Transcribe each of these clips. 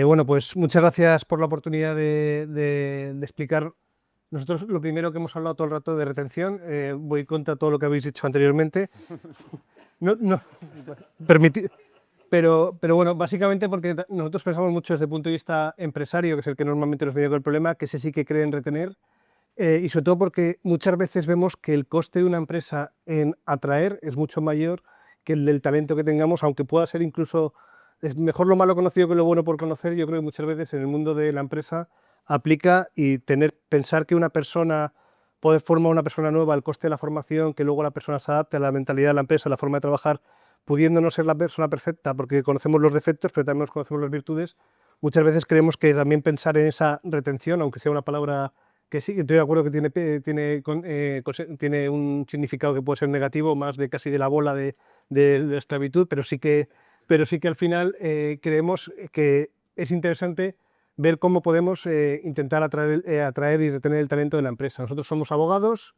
Bueno, pues muchas gracias por la oportunidad de explicar. Nosotros lo primero que hemos hablado todo el rato de retención, voy contra todo lo que habéis dicho anteriormente. No, permitid, pero bueno, básicamente porque nosotros pensamos mucho desde el punto de vista empresario, que es el que normalmente nos viene con el problema, que ese sí que creen retener, y sobre todo porque muchas veces vemos que el coste de una empresa en atraer es mucho mayor que el del talento que tengamos, aunque pueda ser incluso, es mejor lo malo conocido que lo bueno por conocer. Yo creo que muchas veces en el mundo de la empresa aplica, y pensar que una persona, poder formar una persona nueva, el coste de la formación, que luego la persona se adapte a la mentalidad de la empresa, a la forma de trabajar, pudiendo no ser la persona perfecta, porque conocemos los defectos, pero también conocemos las virtudes. Muchas veces creemos que también pensar en esa retención, aunque sea una palabra que sí, estoy de acuerdo que tiene un significado que puede ser negativo, más de casi de la bola de la esclavitud, pero sí que al final creemos que es interesante ver cómo podemos intentar atraer y retener el talento de la empresa. Nosotros somos abogados,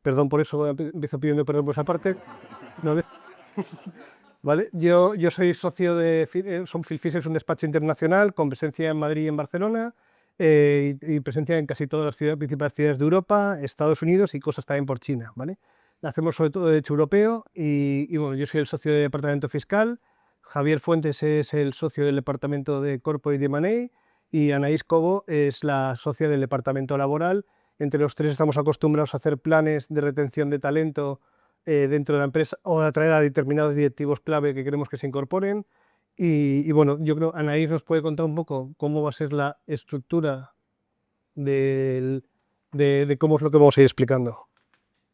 perdón por eso, empiezo pidiendo perdón por esa parte. ¿No? ¿Vale? Yo soy socio de Phil Fisher, es un despacho internacional con presencia en Madrid y en Barcelona, y presencia en casi todas las principales ciudades de Europa, Estados Unidos y cosas también por China. ¿Vale? Hacemos sobre todo derecho europeo y bueno, yo soy el socio del departamento fiscal, Javier Fuentes es el socio del departamento de Corporate M&A y Anaís Cobo es la socia del departamento laboral. Entre los tres estamos acostumbrados a hacer planes de retención de talento dentro de la empresa, o de atraer a determinados directivos clave que queremos que se incorporen. Y bueno, yo creo que Anaís nos puede contar un poco cómo va a ser la estructura de cómo es lo que vamos a ir explicando.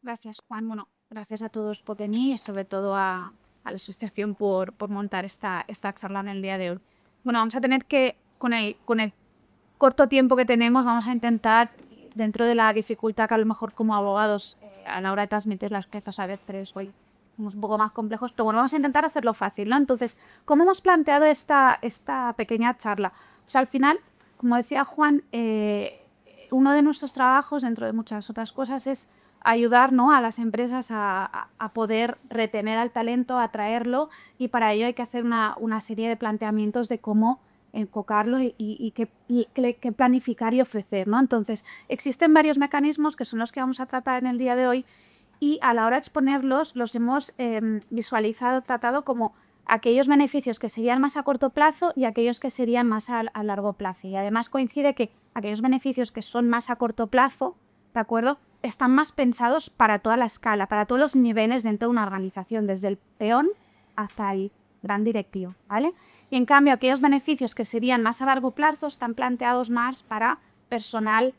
Gracias, Juan. Bueno, gracias a todos por venir y sobre todo a la asociación por montar esta charla en el día de hoy. Bueno, vamos a tener que, con el corto tiempo que tenemos, vamos a intentar, dentro de la dificultad que a lo mejor como abogados a la hora de transmitir las quejas a veces hoy somos un poco más complejos, pero bueno, vamos a intentar hacerlo fácil, ¿no? Entonces, ¿cómo hemos planteado esta pequeña charla? Pues al final, como decía Juan, uno de nuestros trabajos, dentro de muchas otras cosas, es ayudar, ¿no?, a las empresas a poder retener al talento, atraerlo, y para ello hay que hacer una serie de planteamientos de cómo enfocarlo y qué planificar y ofrecer, ¿no? Entonces, existen varios mecanismos que son los que vamos a tratar en el día de hoy, y a la hora de exponerlos los hemos visualizado, tratado como aquellos beneficios que serían más a corto plazo y aquellos que serían más a largo plazo. Y además coincide que aquellos beneficios que son más a corto plazo, ¿de acuerdo?, están más pensados para toda la escala, para todos los niveles dentro de una organización, desde el peón hasta el gran directivo, ¿vale? Y en cambio, aquellos beneficios que serían más a largo plazo están planteados más para personal,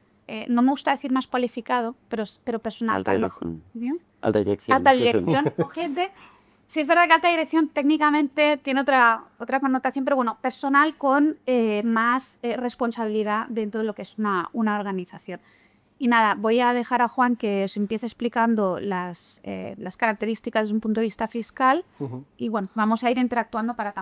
no me gusta decir más cualificado, pero personal. Alta dirección. ¿Sí? Alta dirección. Alta dirección, o gente. Sí, es verdad que alta dirección técnicamente tiene otra connotación, pero bueno, personal con más responsabilidad dentro de lo que es una organización. Y nada, voy a dejar a Juan que os empiece explicando las características desde un punto de vista fiscal. Y bueno, vamos a ir interactuando para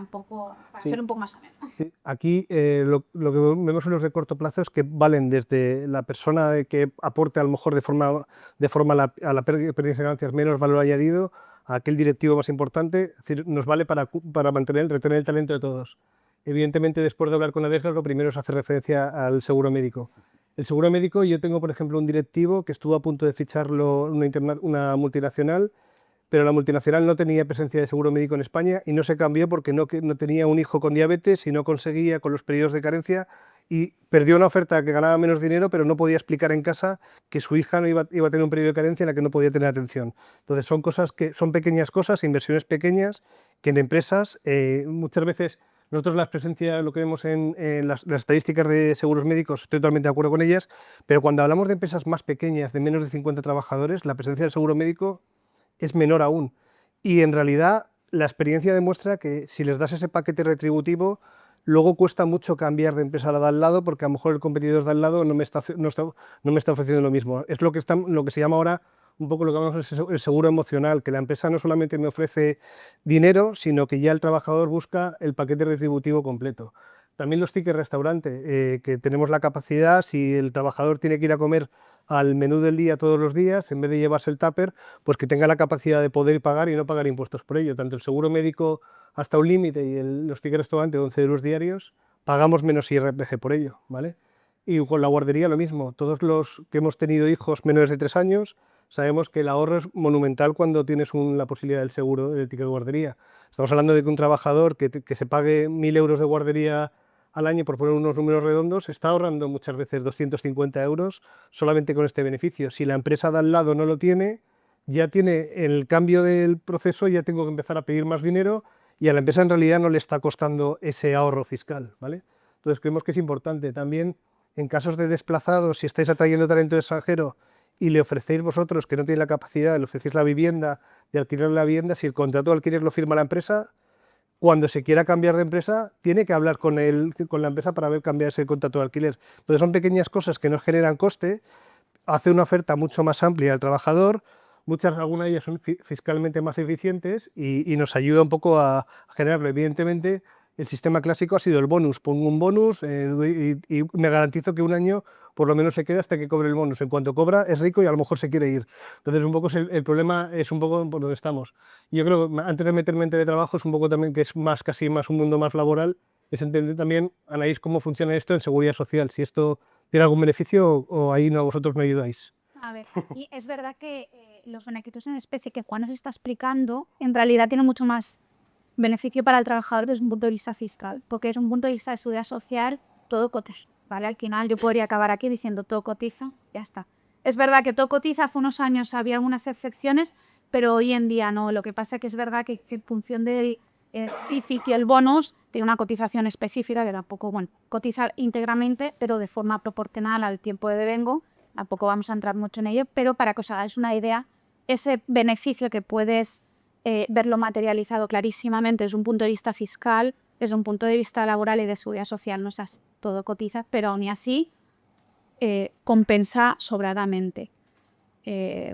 Sí. ser un poco más ameno. Sí. Aquí lo que vemos en los de corto plazo es que valen desde la persona que aporte a lo mejor de forma a la pérdida de ganancias menos valor añadido, a aquel directivo más importante. Es decir, nos vale para retener el talento de todos. Evidentemente, después de hablar con Adeslas, lo primero es hacer referencia al seguro médico. El seguro médico, yo tengo, por ejemplo, un directivo que estuvo a punto de ficharlo una multinacional, pero la multinacional no tenía presencia de seguro médico en España y no se cambió porque no tenía un hijo con diabetes y no conseguía con los periodos de carencia, y perdió una oferta que ganaba menos dinero, pero no podía explicar en casa que su hija no iba a tener un periodo de carencia en la que no podía tener atención. Entonces son pequeñas cosas, inversiones pequeñas, que en empresas muchas veces. Nosotros la presencia, lo que vemos en las estadísticas de seguros médicos, estoy totalmente de acuerdo con ellas, pero cuando hablamos de empresas más pequeñas, de menos de 50 trabajadores, la presencia del seguro médico es menor aún. Y en realidad la experiencia demuestra que si les das ese paquete retributivo, luego cuesta mucho cambiar de empresa a la de al lado, porque a lo mejor el competidor de al lado no me está ofreciendo lo mismo. Es lo que se llama ahora un poco lo que llamamos el seguro emocional, que la empresa no solamente me ofrece dinero, sino que ya el trabajador busca el paquete retributivo completo. También los tickets restaurante, que tenemos la capacidad, si el trabajador tiene que ir a comer al menú del día todos los días, en vez de llevarse el tupper, pues que tenga la capacidad de poder pagar y no pagar impuestos por ello. Tanto el seguro médico hasta un límite y los tickets restaurante de 11 euros diarios, pagamos menos IRPF por ello, ¿vale? Y con la guardería lo mismo. Todos los que hemos tenido hijos menores de 3 años sabemos que el ahorro es monumental cuando tienes la posibilidad del seguro del ticket de guardería. Estamos hablando de que un trabajador que se pague 1.000 euros de guardería al año, por poner unos números redondos, está ahorrando muchas veces 250 euros solamente con este beneficio. Si la empresa de al lado no lo tiene, ya tiene el cambio del proceso, ya tengo que empezar a pedir más dinero y a la empresa en realidad no le está costando ese ahorro fiscal, ¿vale? Entonces creemos que es importante también, en casos de desplazados, si estáis atrayendo talento extranjero y le ofrecéis vosotros, que no tiene la capacidad, le ofrecéis la vivienda, de alquiler la vivienda, si el contrato de alquiler lo firma la empresa, cuando se quiera cambiar de empresa, tiene que hablar con la empresa para ver cambiarse el contrato de alquiler. Entonces son pequeñas cosas que no generan coste, hace una oferta mucho más amplia al trabajador, algunas de ellas son fiscalmente más eficientes y nos ayuda un poco a generarlo. Evidentemente, el sistema clásico ha sido el bonus. Pongo un bonus y me garantizo que un año por lo menos se queda hasta que cobre el bonus. En cuanto cobra, es rico y a lo mejor se quiere ir. Entonces, un poco el problema es un poco por donde estamos. Yo creo que antes de meterme en teletrabajo es un poco también que es casi más un mundo más laboral, es entender también, Anaís, cómo funciona esto en seguridad social, si esto tiene algún beneficio o ahí no, vosotros me ayudáis. A ver, y es verdad que los beneficios en especie que Juan nos está explicando, en realidad tienen mucho más beneficio para el trabajador desde un punto de vista fiscal, porque desde un punto de vista de seguridad social, todo cotiza, ¿vale? Al final yo podría acabar aquí diciendo todo cotiza, ya está. Es verdad que todo cotiza, hace unos años había algunas excepciones, pero hoy en día no. Lo que pasa es que es verdad que en función del edificio, el bonus tiene una cotización específica que tampoco, bueno, cotizar íntegramente, pero de forma proporcional al tiempo de devengo. Tampoco vamos a entrar mucho en ello, pero para que os hagáis una idea, ese beneficio que puedes verlo materializado clarísimamente desde un punto de vista fiscal, desde un punto de vista laboral y de seguridad social, no es todo cotiza, pero aún así compensa sobradamente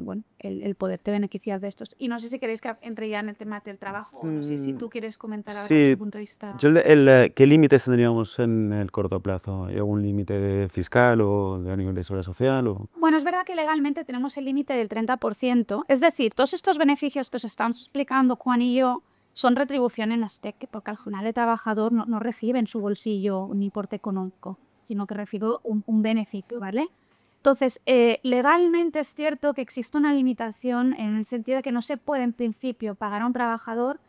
bueno, el poderte beneficiar de estos. Y no sé si queréis que entre ya en el tema del trabajo, o no sé si tú quieres comentar algo desde Sí, tu punto de vista. ¿qué límites tendríamos en el corto plazo? ¿Hay algún límite fiscal o de a nivel de seguridad social? Bueno, es verdad que legalmente tenemos el límite del 30%. Es decir, todos estos beneficios que os estamos explicando Juan y yo son retribución en las TEC, porque al final el trabajador no recibe en su bolsillo un importe económico, sino que recibe un beneficio, ¿vale? Entonces, legalmente es cierto que existe una limitación en el sentido de que no se puede en principio pagar a un trabajador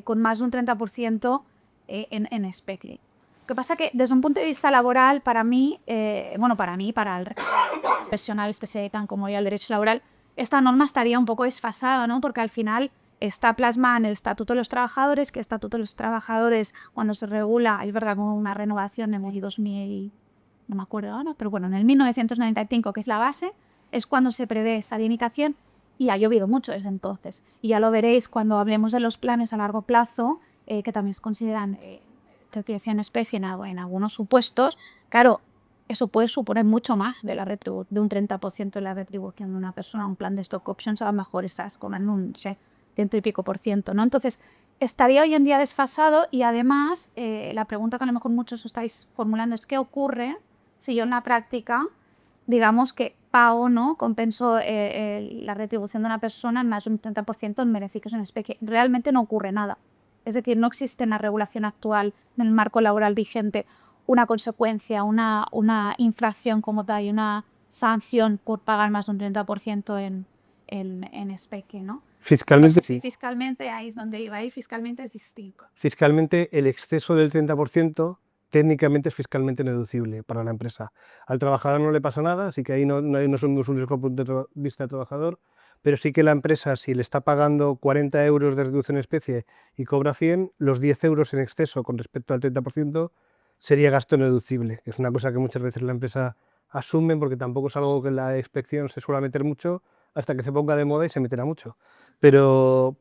con más de un 30% en especie. Lo que pasa que desde un punto de vista laboral, para mí, para el profesionales que se dedican como yo al derecho laboral, esta norma estaría un poco desfasada, ¿no? Porque al final está plasmada en el Estatuto de los Trabajadores, que el Estatuto de los Trabajadores, cuando se regula, es verdad, con una renovación en el 2000, no me acuerdo ahora, pero bueno, en el 1995, que es la base, es cuando se prevé esa limitación y ha llovido mucho desde entonces. Y ya lo veréis cuando hablemos de los planes a largo plazo, que también se consideran retribución en especie en algunos supuestos. Claro, eso puede suponer mucho más de un 30% de la retribución de una persona. Un plan de stock options a lo mejor estás cobrando un 100 y pico por ciento, ¿no? Entonces, estaría hoy en día desfasado y además la pregunta que a lo mejor muchos estáis formulando es ¿qué ocurre si yo en la práctica, digamos que pago, ¿no? Compenso la retribución de una persona en más de un 30% en beneficios en especie? Realmente no ocurre nada. Es decir, no existe en la regulación actual, en el marco laboral vigente, una consecuencia, una infracción como tal y una sanción por pagar más de un 30% en especie, ¿no? Fiscalmente sí. Fiscalmente ahí es donde iba, ahí fiscalmente es distinto. Fiscalmente el exceso del 30% técnicamente es fiscalmente no deducible para la empresa. Al trabajador no le pasa nada, así que ahí no somos un riesgo desde el punto de vista del trabajador, pero sí que la empresa, si le está pagando 40 euros de reducción en especie y cobra 100, los 10 euros en exceso con respecto al 30% sería gasto no deducible. Es una cosa que muchas veces la empresa asume porque tampoco es algo que la inspección se suele meter mucho hasta que se ponga de moda y se meterá mucho. Pero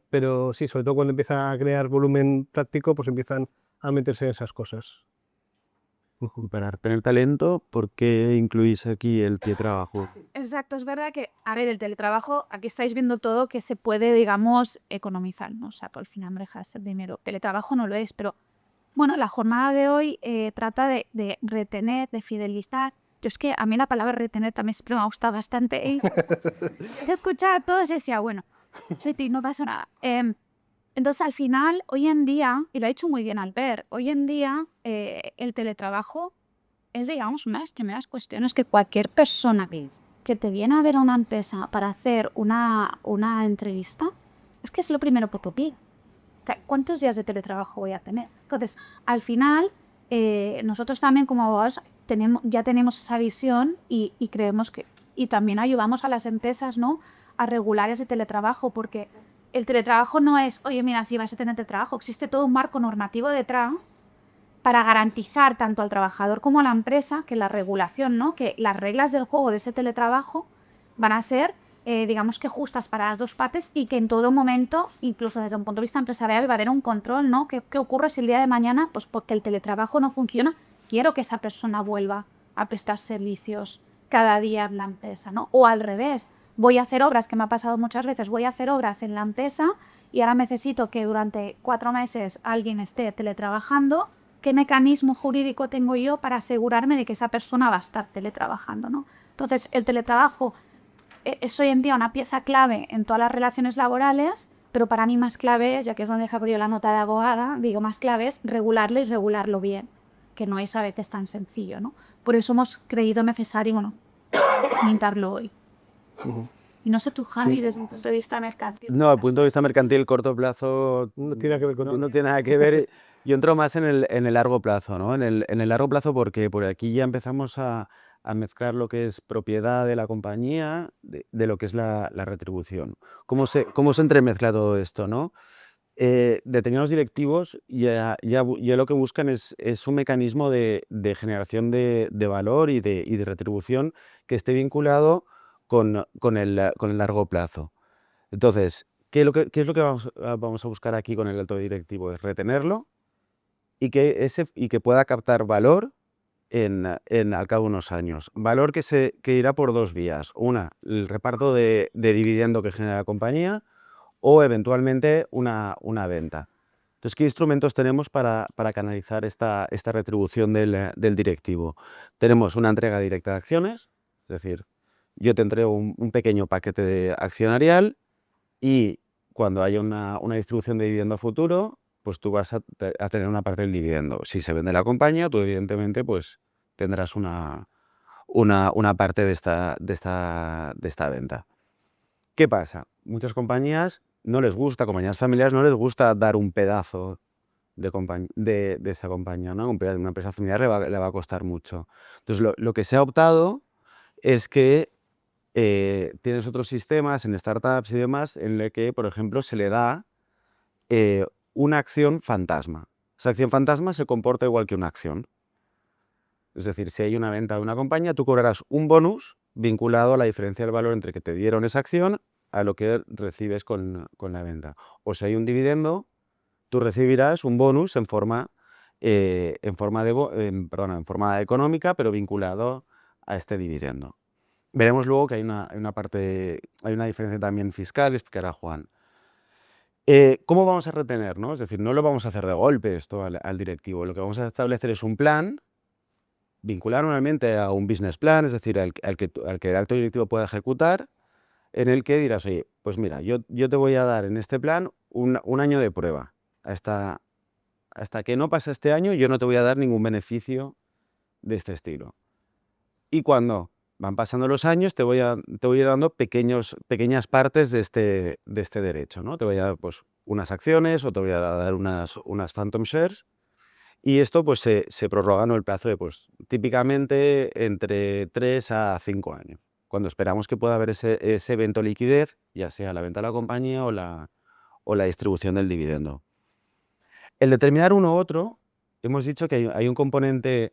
sí, sobre todo cuando empieza a crear volumen práctico, pues empiezan a meterse en esas cosas. Para tener talento, ¿por qué incluís aquí el teletrabajo? Exacto, es verdad que, a ver, el teletrabajo, aquí estáis viendo todo que se puede, digamos, economizar, ¿no? O sea, por fin no deja de ser dinero. Teletrabajo no lo es, pero bueno, la jornada de hoy trata de retener, de fidelizar. Yo es que a mí la palabra retener también siempre me ha gustado bastante. De escuchar a todos decía, bueno, sí, no pasa nada. Entonces, al final, hoy en día, y lo ha hecho muy bien Albert, hoy en día el teletrabajo es, digamos, una de las primeras cuestiones que cualquier persona que te viene a ver a una empresa para hacer una entrevista, es que es lo primero que te pide. ¿Cuántos días de teletrabajo voy a tener? Entonces, al final, nosotros también como abogados ya tenemos esa visión y creemos que, y también ayudamos a las empresas, ¿no?, a regular ese teletrabajo, porque el teletrabajo no es, oye, mira, si vas a tener teletrabajo, existe todo un marco normativo detrás para garantizar tanto al trabajador como a la empresa que la regulación, ¿no?, que las reglas del juego de ese teletrabajo van a ser, digamos que justas para las dos partes y que en todo momento, incluso desde un punto de vista empresarial, va a haber un control, ¿no? ¿Qué ocurre si el día de mañana, pues porque el teletrabajo no funciona, quiero que esa persona vuelva a prestar servicios cada día en la empresa, ¿no? O al revés, voy a hacer obras, que me ha pasado muchas veces, voy a hacer obras en la empresa y ahora necesito que durante 4 meses alguien esté teletrabajando. ¿Qué mecanismo jurídico tengo yo para asegurarme de que esa persona va a estar teletrabajando, ¿no? Entonces, el teletrabajo es hoy en día una pieza clave en todas las relaciones laborales, pero para mí más clave es, ya que es donde dejo yo la nota de abogada, digo, más clave es regularlo y regularlo bien, que no es a veces tan sencillo, ¿no? Por eso hemos creído necesario, bueno, comentarlo hoy. Y no sé tú, Javi, Sí. desde un punto de vista mercantil. No, desde el punto de vista mercantil, corto plazo No tiene que ver con no tiene nada que ver. Yo entro más en el largo plazo, ¿no? En el largo plazo porque por aquí ya empezamos a mezclar lo que es propiedad de la compañía de lo que es la retribución. ¿Cómo se entremezcla todo esto, no? Determinados directivos ya lo que buscan es un mecanismo de generación de valor y de retribución que esté vinculado con el largo plazo. Entonces, ¿qué es lo que vamos a buscar aquí con el alto directivo? Es retenerlo y que pueda captar valor al cabo de unos años. Valor que irá por dos vías. Una, el reparto de dividendo que genera la compañía o eventualmente una venta. Entonces, ¿qué instrumentos tenemos para canalizar esta retribución del directivo? Tenemos una entrega directa de acciones, es decir, yo te entrego un pequeño paquete accionarial y cuando haya una distribución de dividendo a futuro, pues tú vas a tener una parte del dividendo. Si se vende la compañía, tú evidentemente pues tendrás una parte de esta venta. ¿Qué pasa? Muchas compañías no les gusta, compañías familiares no les gusta dar un pedazo de esa compañía, ¿no? Una empresa familiar le va a costar mucho. Entonces, lo que se ha optado es que tienes otros sistemas en startups y demás en el que, por ejemplo, se le da una acción fantasma. Esa acción fantasma se comporta igual que una acción. Es decir, si hay una venta de una compañía, tú cobrarás un bonus vinculado a la diferencia del valor entre que te dieron esa acción a lo que recibes con la venta. O si hay un dividendo, tú recibirás un bonus en forma económica, pero vinculado a este dividendo. Veremos luego que hay una diferencia también fiscal, explicará Juan. ¿Cómo vamos a retener, no? Es decir, no lo vamos a hacer de golpe esto al directivo. Lo que vamos a establecer es un plan, vincular normalmente a un business plan, es decir, al que el alto directivo pueda ejecutar, en el que dirás, oye, pues mira, yo te voy a dar en este plan un año de prueba. Hasta que no pase este año, yo no te voy a dar ningún beneficio de este estilo. Y cuando van pasando los años, te voy a ir dando pequeñas partes de este derecho, ¿no? Te voy a dar pues, unas acciones o te voy a dar unas phantom shares. Y esto pues, se prorroga, ¿no?, el plazo de, pues, típicamente entre 3 a 5 años, cuando esperamos que pueda haber ese evento de liquidez, ya sea la venta de la compañía o la distribución del dividendo. El determinar uno u otro, hemos dicho que hay un componente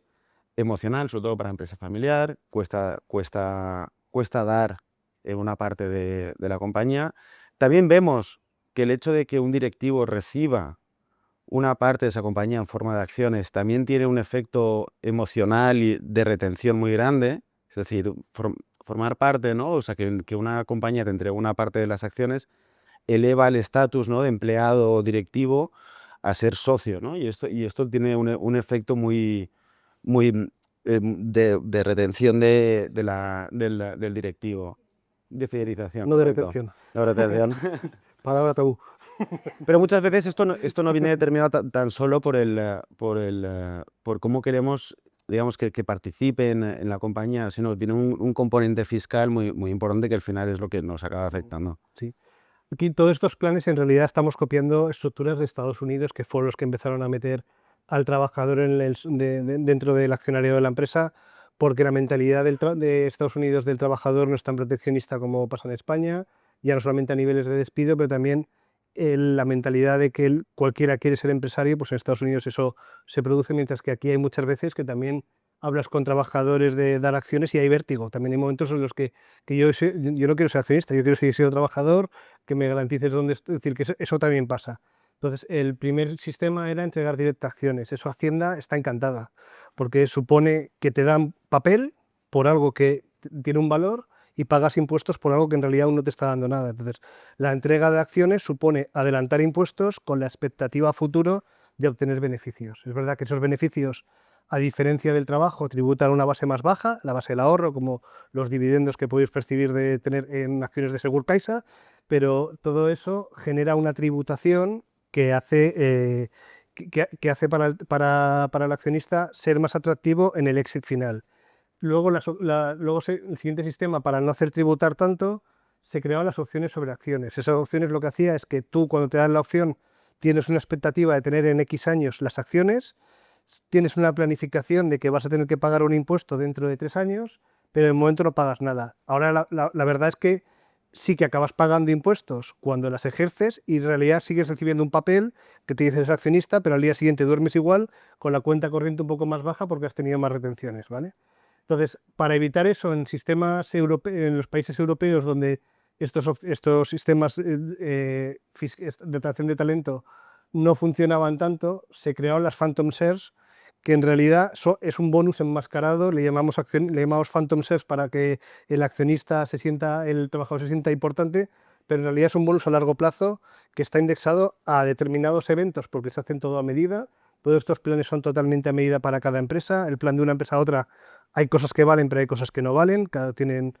emocional, sobre todo para empresa familiar, cuesta dar una parte de la compañía. También vemos que el hecho de que un directivo reciba una parte de esa compañía en forma de acciones también tiene un efecto emocional y de retención muy grande, es decir, formar parte, ¿no? O sea, que una compañía te entregue una parte de las acciones eleva el estatus, ¿no?, de empleado o directivo a ser socio, ¿no? Y esto tiene un efecto muy de retención del directivo, de fidelización. No de correcto. retención. De retención. Palabra tabú. Pero muchas veces esto no viene determinado tan solo por cómo queremos, digamos, que participe en la compañía, sino viene un componente fiscal muy importante que al final es lo que nos acaba afectando. Sí. Aquí todos estos planes en realidad estamos copiando estructuras de Estados Unidos, que fueron los que empezaron a meter al trabajador dentro del accionariado de la empresa, porque la mentalidad de Estados Unidos del trabajador no es tan proteccionista como pasa en España, ya no solamente a niveles de despido, pero también la mentalidad de que cualquiera quiere ser empresario, pues en Estados Unidos eso se produce, mientras que aquí hay muchas veces que también hablas con trabajadores de dar acciones y hay vértigo. También hay momentos en los que yo no quiero ser accionista, yo quiero seguir siendo trabajador, que me garantices dónde es decir, que eso también pasa. Entonces, el primer sistema era entregar directas acciones. Eso Hacienda está encantada, porque supone que te dan papel por algo que tiene un valor y pagas impuestos por algo que en realidad aún no te está dando nada. Entonces, la entrega de acciones supone adelantar impuestos con la expectativa a futuro de obtener beneficios. Es verdad que esos beneficios, a diferencia del trabajo, tributan a una base más baja, la base del ahorro, como los dividendos que podéis percibir de tener en acciones de Segurcaisa, pero todo eso genera una tributación que hace, que hace para el accionista ser más atractivo en el exit final. Luego, el siguiente sistema, para no hacer tributar tanto, se creaban las opciones sobre acciones. Esas opciones lo que hacía es que tú, cuando te dan la opción, tienes una expectativa de tener en X años las acciones, tienes una planificación de que vas a tener que pagar un impuesto dentro de 3 años, pero de momento no pagas nada. Ahora la verdad es que sí que acabas pagando impuestos cuando las ejerces y en realidad sigues recibiendo un papel que te dice es accionista, pero al día siguiente duermes igual con la cuenta corriente un poco más baja porque has tenido más retenciones, ¿vale? Entonces, para evitar eso en sistemas en los países europeos donde estos sistemas de atracción de talento no funcionaban tanto, se crearon las Phantom Shares, que en realidad es un bonus enmascarado, le llamamos Phantom Shares para que el accionista el trabajador se sienta importante, pero en realidad es un bonus a largo plazo que está indexado a determinados eventos porque se hacen todo a medida. Todos estos planes son totalmente a medida para cada empresa. El plan de una empresa a otra, hay cosas que valen, pero hay cosas que no valen, tienen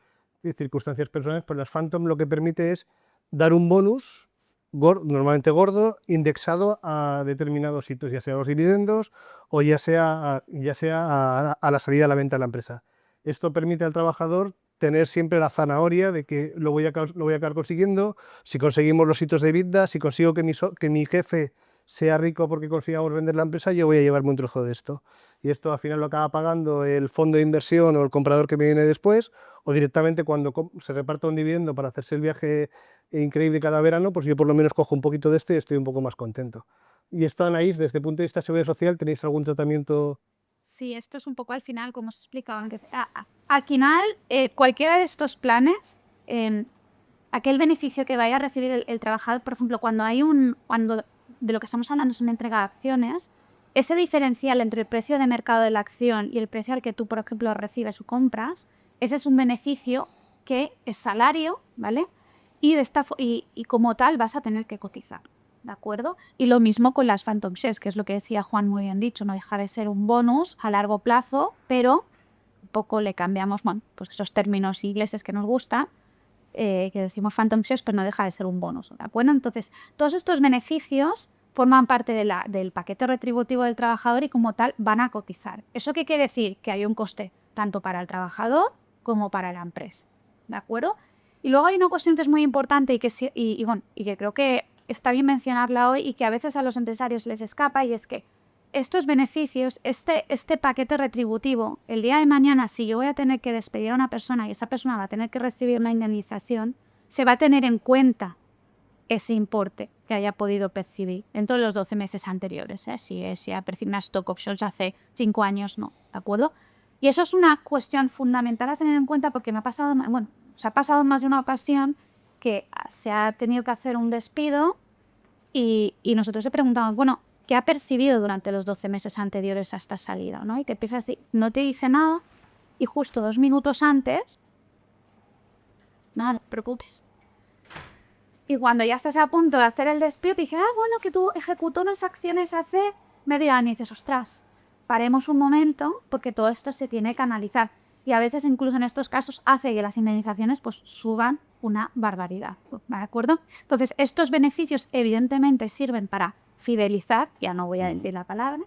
circunstancias personales, pero las Phantom lo que permite es dar un bonus normalmente gordo, indexado a determinados hitos, ya sea los dividendos o ya sea a la salida a la venta de la empresa. Esto permite al trabajador tener siempre la zanahoria de que lo voy a acabar consiguiendo. Si conseguimos los hitos de EBITDA, si consigo que mi jefe sea rico porque consigamos vender la empresa, yo voy a llevarme un trozo de esto. Y esto al final lo acaba pagando el fondo de inversión o el comprador que me viene después, o directamente cuando se reparta un dividendo para hacerse el viaje increíble cada verano, pues yo por lo menos cojo un poquito de este y estoy un poco más contento. Y esto, Anaís, desde el punto de vista de seguridad social, ¿tenéis algún tratamiento? Sí, esto es un poco al final, como os explicaba antes. Al final, cualquiera de estos planes, aquel beneficio que vaya a recibir el trabajador, por ejemplo, cuando de lo que estamos hablando es una entrega de acciones, ese diferencial entre el precio de mercado de la acción y el precio al que tú, por ejemplo, recibes o compras, ese es un beneficio que es salario, ¿vale? Y como tal vas a tener que cotizar, ¿de acuerdo? Y lo mismo con las Phantom Shares, que es lo que decía Juan muy bien dicho, no deja de ser un bonus a largo plazo, pero un poco le cambiamos, bueno, pues esos términos ingleses que nos gustan, que decimos Phantom Shares, pero no deja de ser un bonus, ¿de acuerdo? Entonces, todos estos beneficios forman parte del paquete retributivo del trabajador y como tal van a cotizar. ¿Eso qué quiere decir? Que hay un coste tanto para el trabajador como para la empresa, ¿de acuerdo? Y luego hay una cuestión que es muy importante y que creo que está bien mencionarla hoy y que a veces a los empresarios les escapa, y es que estos beneficios, este paquete retributivo, el día de mañana, si yo voy a tener que despedir a una persona y esa persona va a tener que recibir una indemnización, se va a tener en cuenta ese importe que haya podido percibir en todos los 12 meses anteriores. Si ha percibido una stock options hace 5 años, no, ¿de acuerdo? Y eso es una cuestión fundamental a tener en cuenta porque me ha pasado, se ha pasado más de una ocasión que se ha tenido que hacer un despido y nosotros le preguntamos, bueno, ¿qué ha percibido durante los 12 meses anteriores a esta salida? ¿No? Y te empieza a decir, no te dice nada, y justo 2 minutos antes, nada, no te preocupes. Y cuando ya estás a punto de hacer el despido, te dice, bueno, que tú ejecutó unas acciones hace medio año. Y dices, ostras, paremos un momento porque todo esto se tiene que analizar. Y a veces, incluso en estos casos, hace que las indemnizaciones pues suban una barbaridad, ¿de acuerdo? Entonces, estos beneficios evidentemente sirven para fidelizar, ya no voy a decir la palabra,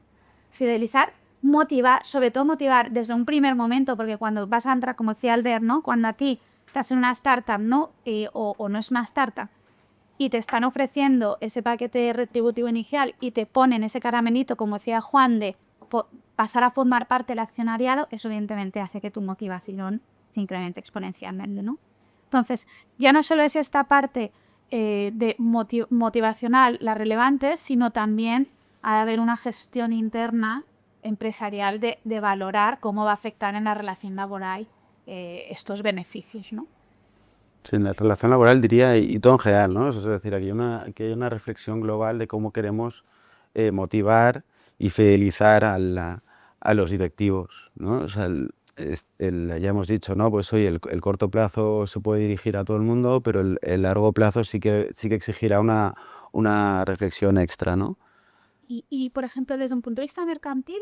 fidelizar, motivar, sobre todo motivar desde un primer momento, porque cuando vas a entrar, como decía Albert, ¿no? Cuando aquí estás en una startup, ¿no? O no es una startup, y te están ofreciendo ese paquete retributivo inicial y te ponen ese caramelito, como decía Juan, de pasar a formar parte del accionariado, eso evidentemente hace que tu motivación se incremente exponencialmente, ¿no? Entonces, ya no solo es esta parte de motivacional la relevante, sino también ha de haber una gestión interna empresarial de valorar cómo va a afectar en la relación laboral estos beneficios, ¿no? Sí, en la relación laboral diría, y todo en general, ¿no? Eso es decir, que hay una reflexión global de cómo queremos motivar y fidelizar a los directivos, ¿no? O sea, ya hemos dicho, ¿no? Pues oye, el corto plazo se puede dirigir a todo el mundo, pero el largo plazo sí que exigirá una reflexión extra, ¿no? Y, por ejemplo, desde un punto de vista mercantil,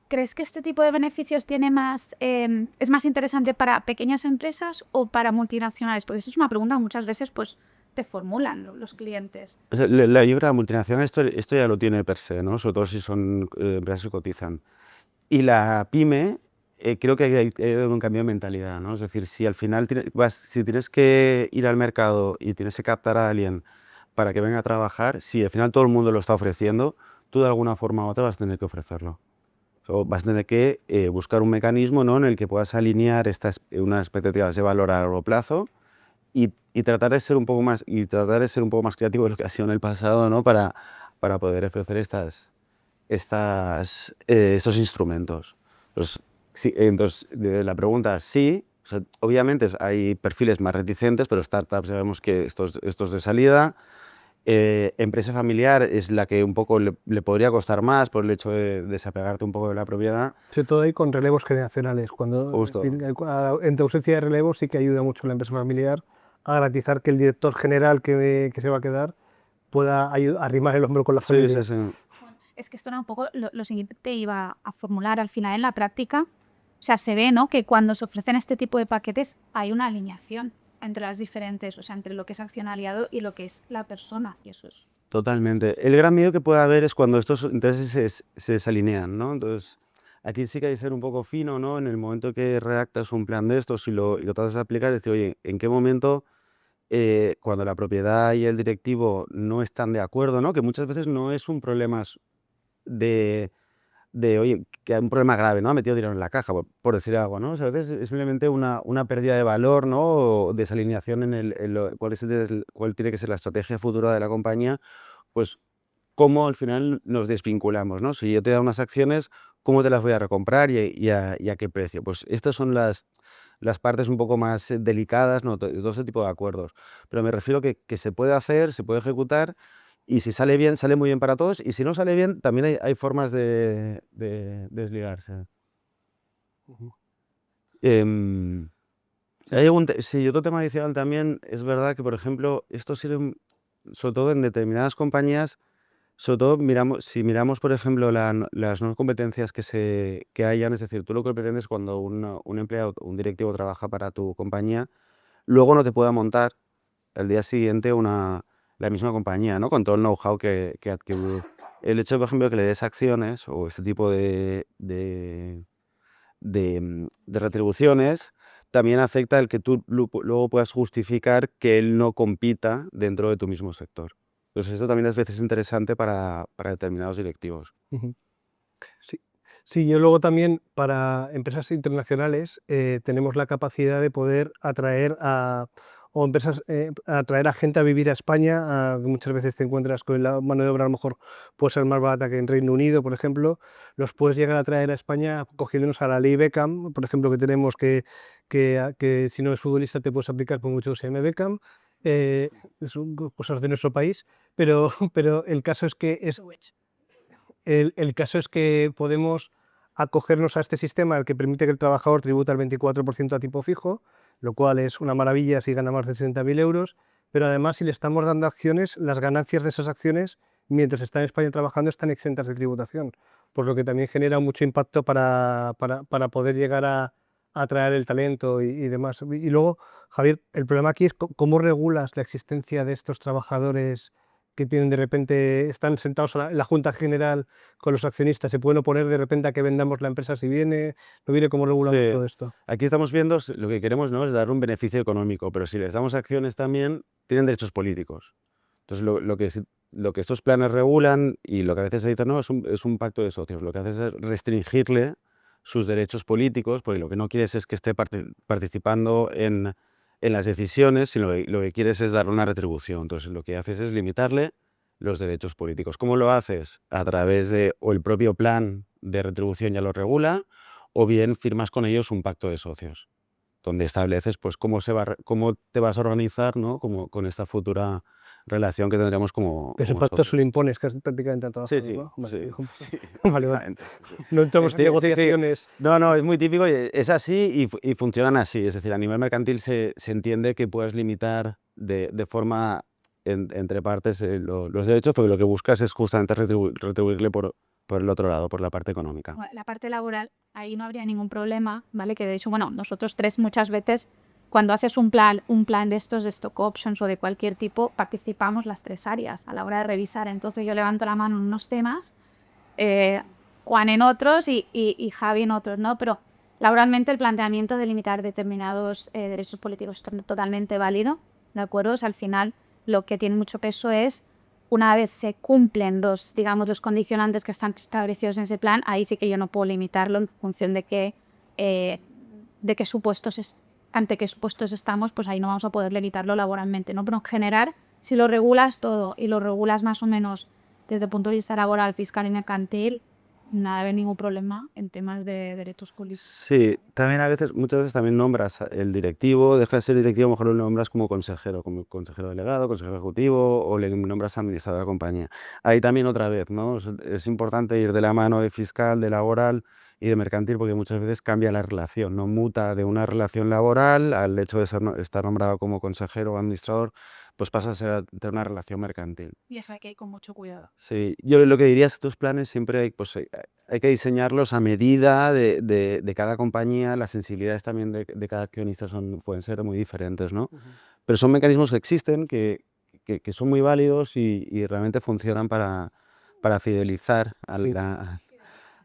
¿crees que este tipo de beneficios es más interesante para pequeñas empresas o para multinacionales? Porque eso es una pregunta que muchas veces pues, te formulan los clientes. O sea, yo creo que la multinacional esto ya lo tiene per se, ¿no? Sobre todo si son empresas que cotizan. Y la pyme, creo que hay un cambio de mentalidad, ¿no? Es decir, si al final si tienes que ir al mercado y tienes que captar a alguien para que venga a trabajar, si al final todo el mundo lo está ofreciendo, tú de alguna forma u otra vas a tener que ofrecerlo. O vas a tener que buscar un mecanismo, ¿no? En el que puedas alinear unas expectativas de valor a largo plazo y tratar de ser un poco más creativo de lo que ha sido en el pasado, ¿no? Para poder ofrecer estos instrumentos. Entonces, la pregunta sí, o sea, obviamente hay perfiles más reticentes, pero startups sabemos que estos de salida. Empresa familiar es la que un poco le podría costar más por el hecho de desapegarte un poco de la propiedad. Sobre todo ahí con relevos generacionales. Justo. En ausencia de relevos sí que ayuda mucho la empresa familiar a garantizar que el director general que se va a quedar pueda arrimar el hombro con la Sí, familia. sí, sí. Es que esto era un poco lo siguiente que te iba a formular al final en la práctica. O sea, se ve, ¿no? Que cuando se ofrecen este tipo de paquetes hay una alineación entre las diferentes, o sea, entre lo que es accionariado y lo que es la persona. Y eso es. Totalmente. El gran miedo que puede haber es cuando estos intereses se desalinean, ¿no? Entonces, aquí sí que hay que ser un poco fino, ¿no? En el momento que redactas un plan de estos y lo tratas de aplicar, decir, oye, ¿en qué momento, cuando la propiedad y el directivo no están de acuerdo, ¿no? Que muchas veces no es un problema de, oye, que hay un problema grave, ¿no? Ha metido dinero en la caja, por decir algo, ¿no? O sea, a veces es simplemente una pérdida de valor, ¿no? O desalineación cuál tiene que ser la estrategia futura de la compañía, pues cómo al final nos desvinculamos, ¿no? Si yo te da unas acciones, ¿cómo te las voy a recomprar y a qué precio? Pues estas son las partes un poco más delicadas, ¿no? De todo ese tipo de acuerdos. Pero me refiero que se puede hacer, se puede ejecutar y si sale bien, sale muy bien para todos y si no sale bien, también hay formas de desligarse. Ujú. Em, sí, otro tema adicional también es verdad que, por ejemplo, esto sirve sobre todo en determinadas compañías. Sobre todo si miramos, por ejemplo, las nuevas competencias que hayan, es decir, tú lo que pretendes cuando un empleado, un directivo trabaja para tu compañía, luego no te pueda montar al día siguiente la misma compañía, ¿no? Con todo el know-how que ha adquirido. El hecho, por ejemplo, que le des acciones o este tipo de retribuciones también afecta el que tú luego puedas justificar que él no compita dentro de tu mismo sector. Entonces, esto también es veces interesante para determinados directivos. Ujú. Sí. Sí, yo luego también para empresas internacionales tenemos la capacidad de poder atraer a gente a vivir a España, que muchas veces te encuentras con la mano de obra a lo mejor puede ser más barata que en Reino Unido, por ejemplo, los puedes llegar a traer a España cogiéndonos a la ley Beckham, por ejemplo, que tenemos que si no es futbolista te puedes aplicar por mucho que se llame Beckham, son cosas de nuestro país, pero, pero el caso es que el caso es que podemos acogernos a este sistema, el que permite que el trabajador tributa el 24% a tipo fijo, lo cual es una maravilla si gana más de 60.000 euros, pero además si le estamos dando acciones, las ganancias de esas acciones, mientras está en España trabajando, están exentas de tributación, por lo que también genera mucho impacto para poder llegar a atraer el talento y demás. Y luego, Javier, el problema aquí es cómo regulas la existencia de estos trabajadores que tienen de repente, están sentados en la Junta General con los accionistas, se pueden oponer de repente a que vendamos la empresa si viene, no viene, cómo regulamos Sí. todo esto. Aquí estamos viendo, lo que queremos, ¿no?, es dar un beneficio económico, pero si les damos acciones también, tienen derechos políticos. Entonces, lo que estos planes regulan y lo que a veces se dice, no, es un pacto de socios, lo que hace es restringirle sus derechos políticos, porque lo que no quieres es que esté participando en las decisiones, sino lo que quieres es dar una retribución. Entonces, lo que haces es limitarle los derechos políticos. ¿Cómo lo haces? A través de o el propio plan de retribución ya lo regula, o bien firmas con ellos un pacto de socios, donde estableces pues cómo te vas a organizar, ¿no?, con esta futura relación que tendremos como Ese pacto socios. se lo impones prácticamente a Sí, trabajadores, sí, ¿no? Vale, sí, hijo. sí, Vale, básicamente, sí. no entramos en Sí, sí, sí. negociaciones. No, es muy típico y es así y funcionan así. Es decir, a nivel mercantil se entiende que puedes limitar de forma entre partes los derechos, porque lo que buscas es justamente retribuirle por el otro lado, por la parte económica. Bueno, la parte laboral, ahí no habría ningún problema, ¿vale? Que de hecho, bueno, nosotros tres muchas veces, cuando haces un plan de estos de stock options o de cualquier tipo, participamos las tres áreas a la hora de revisar. Entonces yo levanto la mano en unos temas, Juan en otros y Javi en otros, ¿no? Pero laboralmente el planteamiento de limitar determinados derechos políticos es totalmente válido, ¿de acuerdo? O sea, al final lo que tiene mucho peso es, una vez se cumplen los, digamos, los condicionantes que están establecidos en ese plan, ahí sí que yo no puedo limitarlo en función de qué supuestos ante qué supuestos estamos, pues ahí no vamos a poder limitarlo laboralmente, ¿no? Pero en general, si lo regulas todo y lo regulas más o menos desde el punto de vista laboral, fiscal y mercantil, no debe haber ningún problema en temas de derechos políticos. Sí, también muchas veces también nombras el directivo, deja de ser directivo, a lo mejor lo nombras como consejero delegado, consejero ejecutivo, o le nombras administrador de la compañía. Ahí también otra vez, ¿no? Es importante ir de la mano de fiscal, de laboral y de mercantil, porque muchas veces cambia la relación, ¿no? Muta de una relación laboral al hecho de estar nombrado como consejero o administrador, pues pasa a tener una relación mercantil. Y eso hay que ir con mucho cuidado. Sí, yo lo que diría es que estos planes siempre hay que diseñarlos a medida de cada compañía. Las sensibilidades también de cada accionista pueden ser muy diferentes, ¿no? Pero son mecanismos que existen, que son muy válidos y realmente funcionan para fidelizar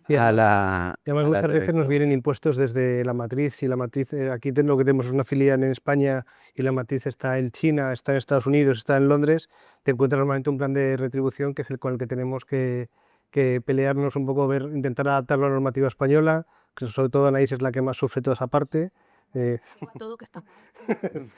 Sí. Y a además, la muchas veces nos directiva. vienen impuestos desde la matriz, y la matriz, aquí lo que tenemos es una filial en España y la matriz está en China, está en Estados Unidos, está en Londres, te encuentras normalmente un plan de retribución que es el con el que tenemos que pelearnos un poco, intentar adaptarlo a la normativa española, que sobre todo Anaís es la que más sufre toda esa parte. Todo que está mal.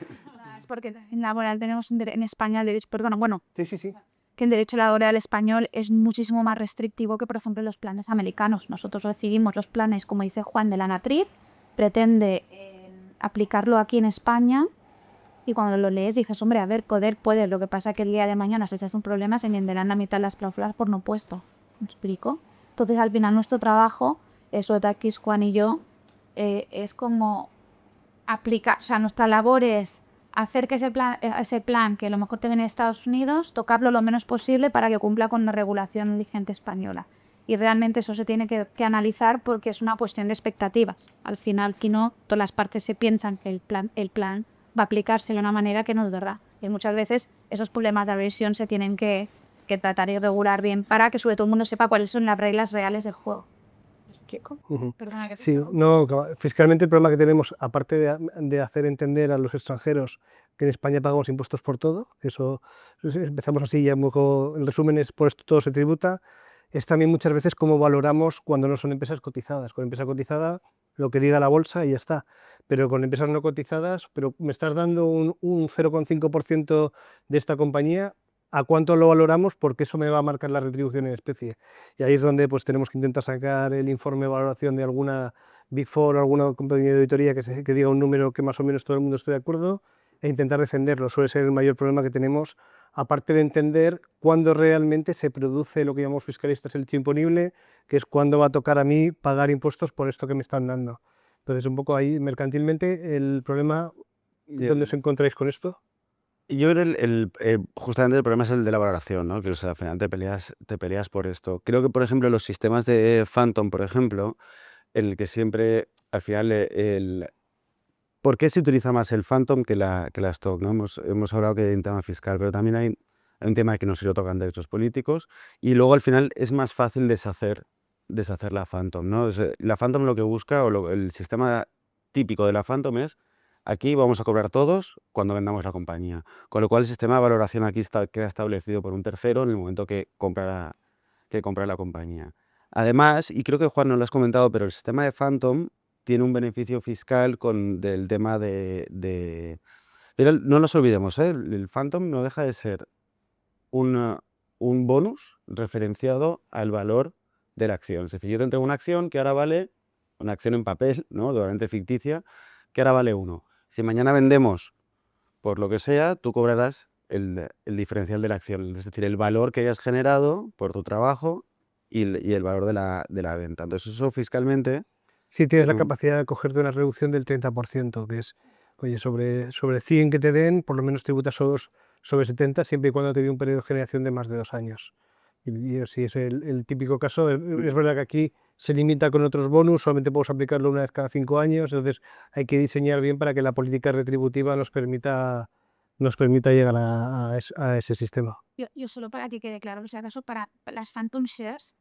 Es porque en laboral tenemos en España el derecho, perdona, bueno, Sí. que el derecho laboral español es muchísimo más restrictivo que, por ejemplo, los planes americanos. Nosotros recibimos los planes, como dice Juan, de la Natriz, pretende aplicarlo aquí en España, y cuando lo lees dices, hombre, a ver, poder puede, lo que pasa que el día de mañana, si se hace un problema, se entenderán la mitad de las cláusulas por no puesto. ¿Me explico? Entonces, al final, nuestro trabajo, eso de aquí, Juan y yo, es como aplicar, o sea, nuestra labor es hacer que ese plan que a lo mejor te viene de Estados Unidos, tocarlo lo menos posible para que cumpla con la regulación vigente española. Y realmente eso se tiene que analizar, porque es una cuestión de expectativa. Al final, aquí no, todas las partes se piensan que el plan va a aplicarse de una manera que no es verdad. Y muchas veces esos problemas de adhesión se tienen que tratar y regular bien para que sobre todo el mundo sepa cuáles son las reglas reales del juego. Perdona que te Sí, interrumpa. no, fiscalmente el problema que tenemos, aparte de hacer entender a los extranjeros que en España pagamos impuestos por todo, eso empezamos así, ya un poco, el resumen es por esto todo se tributa, es también muchas veces cómo valoramos cuando no son empresas cotizadas. Con empresa cotizada, lo que diga la bolsa y ya está, pero con empresas no cotizadas, pero me estás dando un 0,5% de esta compañía, ¿a cuánto lo valoramos? Porque eso me va a marcar la retribución en especie. Y ahí es donde pues, tenemos que intentar sacar el informe de valoración de alguna Big Four o alguna compañía de auditoría que diga un número que más o menos todo el mundo esté de acuerdo, e intentar defenderlo. Suele ser el mayor problema que tenemos, aparte de entender cuándo realmente se produce lo que llamamos fiscalistas el hecho imponible, que es cuándo va a tocar a mí pagar impuestos por esto que me están dando. Entonces, un poco ahí, mercantilmente, el problema, ¿dónde os encontráis con esto? Yo creo que justamente el problema es el de la valoración, ¿no? Que, o sea, al final te peleas por esto. Creo que, por ejemplo, los sistemas de Phantom, por ejemplo, en el que siempre al final, ¿por qué se utiliza más el Phantom que la stock? ¿No? Hemos hablado que hay un tema fiscal, pero también hay un tema que no se lo tocan derechos políticos, y luego al final es más fácil deshacer la Phantom, ¿no? La Phantom lo que busca, o el sistema típico de la Phantom es: aquí vamos a cobrar todos cuando vendamos la compañía. Con lo cual el sistema de valoración aquí queda establecido por un tercero en el momento que compra la compañía. Además, y creo que Juan no lo has comentado, pero el sistema de Phantom tiene un beneficio fiscal del tema Pero no nos olvidemos, el Phantom no deja de ser un bonus referenciado al valor de la acción. Es decir, yo te entrego una acción que ahora vale, una acción en papel, ¿no? Totalmente ficticia, que ahora vale 1. Si mañana vendemos por lo que sea, tú cobrarás el diferencial de la acción, es decir, el valor que hayas generado por tu trabajo y el valor de la venta. Entonces, eso fiscalmente Sí, tienes es la un... capacidad de cogerte una reducción del 30%, que es, oye, sobre 100 que te den, por lo menos tributas sobre 70, siempre y cuando te dé un periodo de generación de más de 2 años. Y sí, es el típico caso. Es verdad que aquí se limita con otros bonus, solamente podemos aplicarlo una vez cada 5 años, entonces hay que diseñar bien para que la política retributiva nos permita llegar a ese sistema. Yo solo para que quede claro, o sea, acaso para las Phantom Shares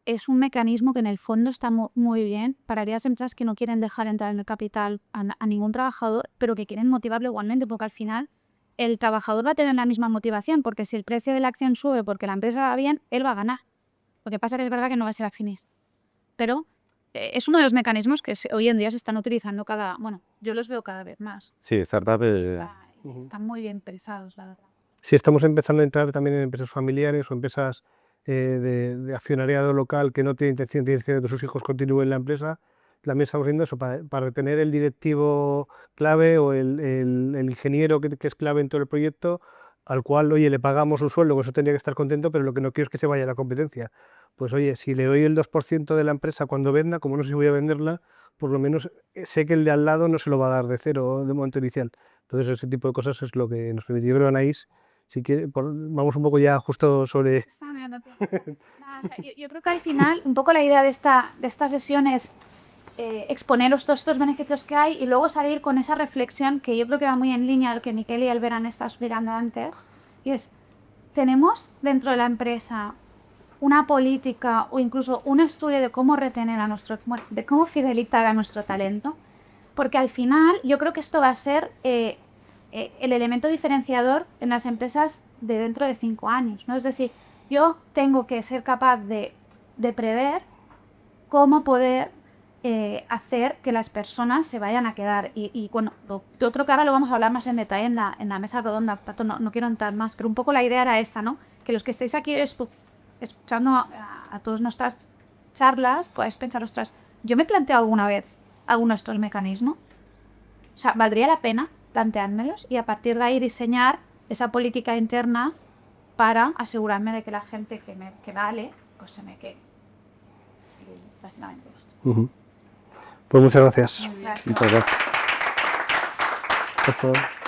es un mecanismo que en el fondo está muy bien para aquellas empresas que no quieren dejar entrar en el capital a ningún trabajador, pero que quieren motivarlo igualmente, porque al final el trabajador va a tener la misma motivación, porque si el precio de la acción sube porque la empresa va bien, él va a ganar. Lo que pasa es que es verdad que no va a ser accionista. Pero es uno de los mecanismos que hoy en día se están utilizando bueno, yo los veo cada vez más. Sí, startup Están muy bien pensados, la verdad. Sí, estamos empezando a entrar también en empresas familiares o empresas de accionariado local que no tiene intención de que sus hijos continúen en la empresa. También estamos viendo eso, para retener el directivo clave o el ingeniero que es clave en todo el proyecto, al cual, oye, le pagamos un sueldo, que eso tendría que estar contento, pero lo que no quiero es que se vaya a la competencia. Pues oye, si le doy el 2% de la empresa cuando venda, como no sé si voy a venderla, por lo menos sé que el de al lado no se lo va a dar de cero de momento inicial. Entonces ese tipo de cosas es lo que nos permite. Yo creo, Anaís, si quiere, vamos un poco ya justo sobre... Nada, o sea, yo creo que al final un poco la idea de esta sesión es exponeros todos estos beneficios que hay y luego salir con esa reflexión que yo creo que va muy en línea a lo que Miquel y Albert han estado explicando antes, y es, tenemos dentro de la empresa una política o incluso un estudio de cómo retener de cómo fidelizar a nuestro talento, porque al final yo creo que esto va a ser el elemento diferenciador en las empresas de dentro de 5 años, ¿no? Es decir, yo tengo que ser capaz de prever cómo poder hacer que las personas se vayan a quedar. Y bueno, de otro que ahora lo vamos a hablar más en detalle en la mesa redonda, por tanto no quiero entrar más, pero un poco la idea era esta, ¿no? Que los que estéis aquí escuchando a todas nuestras charlas, podáis pensar, ostras, ¿yo me planteo alguna vez alguno de estos mecanismos? O sea, ¿valdría la pena planteármelos y a partir de ahí diseñar esa política interna para asegurarme de que la gente que vale, pues se me quede? Y básicamente esto. Pues muchas gracias. Gracias. Muchas gracias. Por favor.